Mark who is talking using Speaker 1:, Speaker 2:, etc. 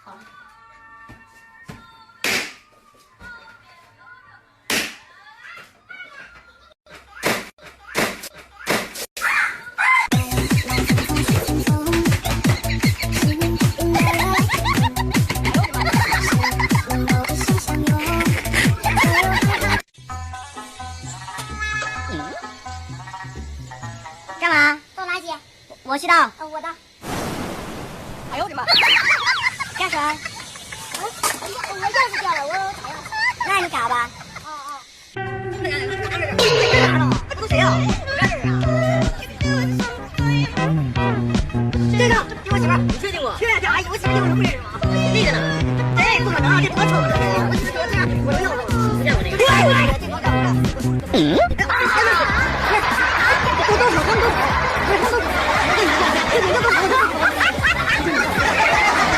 Speaker 1: 好。
Speaker 2: 干嘛？
Speaker 1: 倒垃圾。
Speaker 2: 我去倒。
Speaker 1: 我的。
Speaker 2: 哎呦我的妈！干啥？
Speaker 1: 我钥匙掉了，我找钥匙。
Speaker 2: 那你嘎吧。
Speaker 1: 干啥了？
Speaker 2: 都谁呀？这个给我媳妇儿。你确定吗？确定。哎呦，我媳妇儿就是会是吗？那个呢？这不可能啊！这多丑啊！我媳妇儿这样，我都要了。不见过这个。这我干不了。